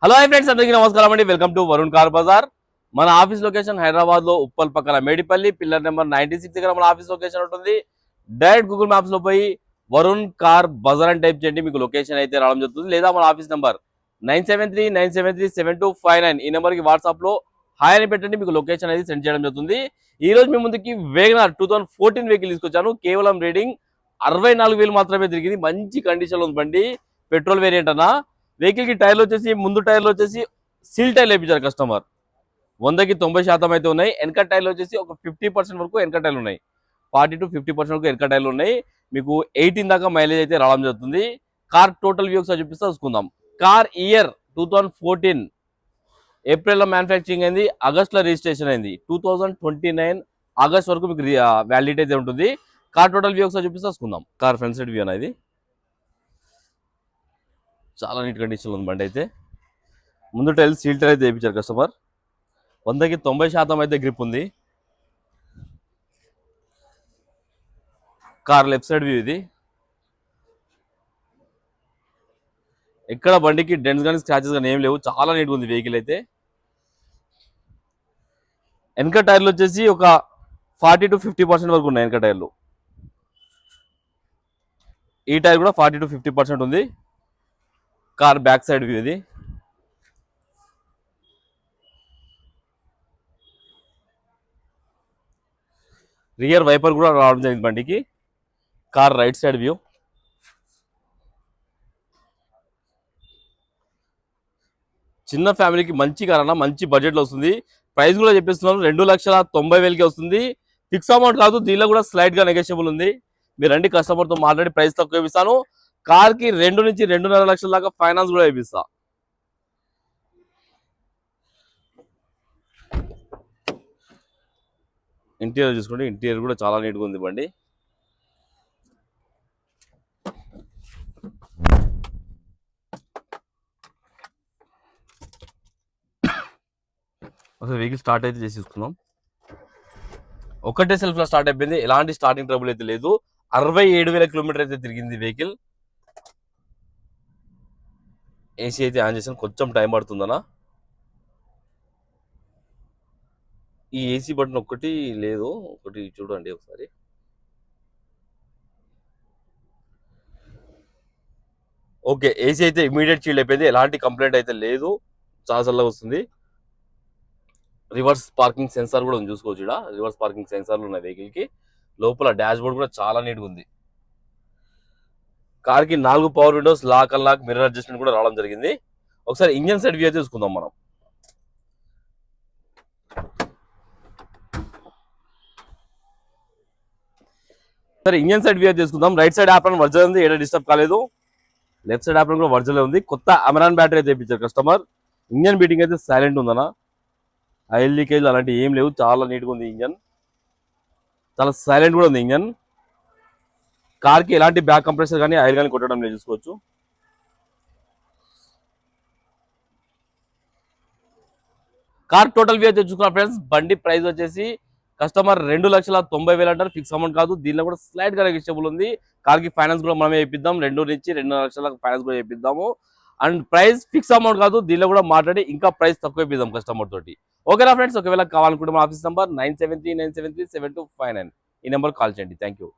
Hello hi friends, అందరికీ నమస్కారం అండి. Welcome to Varun car Bazaar. మన ఆఫీస్ లొకేషన్ హైదరాబాద్ లో ఉప్పల్ పక్కన మేడిపల్లి పిల్లర్ నెంబర్ 96 దగ్గర మన ఆఫీస్ లొకేషన్ ఉంటుంది. డైరెక్ట్ గూగుల్ మ్యాప్స్ లో పోయి వరుణ్ కార్ బజార్ అని టైప్ చేయండి, మీకు లొకేషన్ అయితే రావడం జరుగుతుంది. లేదా మన ఆఫీస్ నెంబర్ 9739737259 ఈ నెంబర్ కి వాట్సాప్ లో హాయ్ అని పెట్టండి, మీకు లొకేషన్ అయితే సెండ్ చేయడం జరుగుతుంది. ఈ రోజు మీ ముందుకి వేగనార్ 2014 వెహికల్ తీసుకొచ్చాను. కేవలం రీడింగ్ 64,000 మాత్రమే తిరిగింది. మంచి కండిషన్ లో ఉంది బండి. పెట్రోల్ వేరియంట్ అన్న. వెహికల్ కి టైర్లు వచ్చేసి ముందు టైర్లు వచ్చేసి సీల్ టైర్లు వేయించారు కస్టమర్. 100కి 90% అయితే ఉన్నాయి. వెనక టైర్లు వచ్చేసి ఒక 50% వరకు వెనక టైర్లు ఉన్నాయి. 40 to 50% వరకు వెనక టైర్లు ఉన్నాయి. మీకు 18 దాకా మైలేజ్ అయితే రావడం జరుగుతుంది. కార్ టోటల్ వ్యూ ఒకసారి చూపిస్తా చూసుకుందాం. కార్ ఇయర్ 2014 ఏప్రిల్లో మ్యానుఫ్యాక్చరింగ్ అయింది, ఆగస్ట్లో రిజిస్ట్రేషన్ అయింది. 2029 ఆగస్ట్ వరకు మీకు వ్యాలిడిటీ అయితే ఉంటుంది. కార్ టోటల్ వ్యూ ఒకసారి చూపిస్తా చూసుకుందాం. కార్ ఫ్రంట్ సైడ్ వ్యూ అనేది చాలా నీట్ కండిషన్లో ఉంది బండి అయితే. ముందు టైల్ సీల్ టైర్ అయితే వేయించారు కస్టమర్. 100కి 90% అయితే గ్రిప్ ఉంది. కార్ లెఫ్ట్ సైడ్ వ్యూ ఇది. ఎక్కడ బండికి డెంట్స్ కానీ స్క్రాచెస్ కానీ ఏం లేవు, చాలా నీట్గా ఉంది వెహికల్ అయితే. వెనక టైర్లు వచ్చేసి ఒక 40 to 50% వరకు ఉన్నాయి వెనక టైర్లు. ఈ టైర్ కూడా 40 to 50% ఉంది. కార్ బ్యాక్ సైడ్ వ్యూ ఇది. రియర్ వైపర్ కూడా రావడం జరిగింది బండికి. Car right side view. చిన్న ఫ్యామిలీకి మంచి కార్ అన్న, మంచి బడ్జెట్లో వస్తుంది. ప్రైస్ కూడా చెప్పిస్తున్నాను, 2,90,000కి వస్తుంది. ఫిక్స్ అమౌంట్ కాదు, దీనిలో కూడా స్లైడ్గా నెగోషియబుల్ ఉంది. మీరు రండి, కస్టమర్తో మాట్లాడి ప్రైస్ తక్కువ ఇస్తాను. కార్కి 2 నుంచి 2.5 లక్షల దాకా ఫైనాన్స్ కూడా ఇప్పిస్తా. ఇంటీరియర్ చూసుకోండి, ఇంటీరియర్ కూడా చాలా నీట్గా ఉంది బండి. ఒకసారి వెహికల్ స్టార్ట్ అయితే చేసి చూసుకుందాం. ఒకటే సెల్ఫ్లో స్టార్ట్ అయిపోయింది, ఎలాంటి స్టార్టింగ్ ట్రబుల్ అయితే లేదు. 67,000 కిలోమీటర్ అయితే తిరిగింది వెహికల్. ఏసీ అయితే ఆన్ చేసాను, కొంచెం టైం పడుతుందనా. ఈ ఏసీ బటన్ ఒక్కటి లేదు, ఒకటి చూడండి ఒకసారి. ఓకే, ఏసీ అయితే ఇమీడియట్ చీల్డ్ అయిపోయింది, ఎలాంటి కంప్లైంట్ అయితే లేదు, చాలా చల్లగా వస్తుంది. రివర్స్ పార్కింగ్ సెన్సార్ కూడా ఉంది, చూసుకోవచ్చు. ఇక్కడ రివర్స్ పార్కింగ్ సెన్సార్లు ఉన్నాయి వెహికల్కి. లోపల డాష్ బోర్డ్ కూడా చాలా నీట్గా ఉంది. కార్కి 4 power windows, lock and lock, mirror adjustment కూడా రావడం జరిగింది. ఒకసారి ఇంజన్ సైడ్ వ్యూ అయితే చూసుకుందాం మనం. సరే, ఇంజన్ సైడ్ వ్యూ అయితే తీసుకుందాం. రైట్ సైడ్ యాప్రాన్ వర్జన్ ఉంది, ఏడా డిస్టర్బ్ కాలేదు. లెఫ్ట్ సైడ్ యాప్రాన్ కూడా వర్జన్ ఉంది. కొత్త అమెరాన్ బ్యాటరీ అయితే తెప్పించారు కస్టమర్. ఇంజన్ బీటింగ్ అయితే సైలెంట్ ఉందన్న, ఆయిల్ లీకేజ్ అలాంటివి ఏం లేవు, చాలా నీట్గా ఉంది ఇంజన్. చాలా సైలెంట్ కూడా ఉంది ఇంజన్. కార్కి ఎలాంటి బ్యాక్ కంప్రెసర్ కానీ ఆయిల్ కానీ కొట్టడం లేదు, చూసుకోవచ్చు. కార్ టోటల్ వ్యూ అయితే చూసుకున్నా ఫ్రెండ్స్. బండి ప్రైస్ వచ్చేసి కస్టమర్ 2,90,000 అంటారు, ఫిక్స్ అమౌంట్ కాదు. దీనిలో కూడా స్లైడ్ గా నెగోషియబుల్ ఉంది. కార్కి ఫైనాన్స్ కూడా మనమే ఇప్పిద్దాం, 2 నుంచి 2.5 లక్షల ఫైనాన్స్ కూడా ఇప్పిద్దాము. అండ్ ప్రైస్ ఫిక్స్ అమౌంట్ కాదు, దీనిలో కూడా మాట్లాడి ఇంకా ప్రైస్ తక్కువ ఇప్పిద్దాం కస్టమర్ తోటి. ఓకేనా ఫ్రెండ్స్, ఒకవేళ కావాలనుకుంటే మా ఆఫీస్ నెంబర్ 9739737259 ఈ నెంబర్ కాల్ చేయండి. Thank you.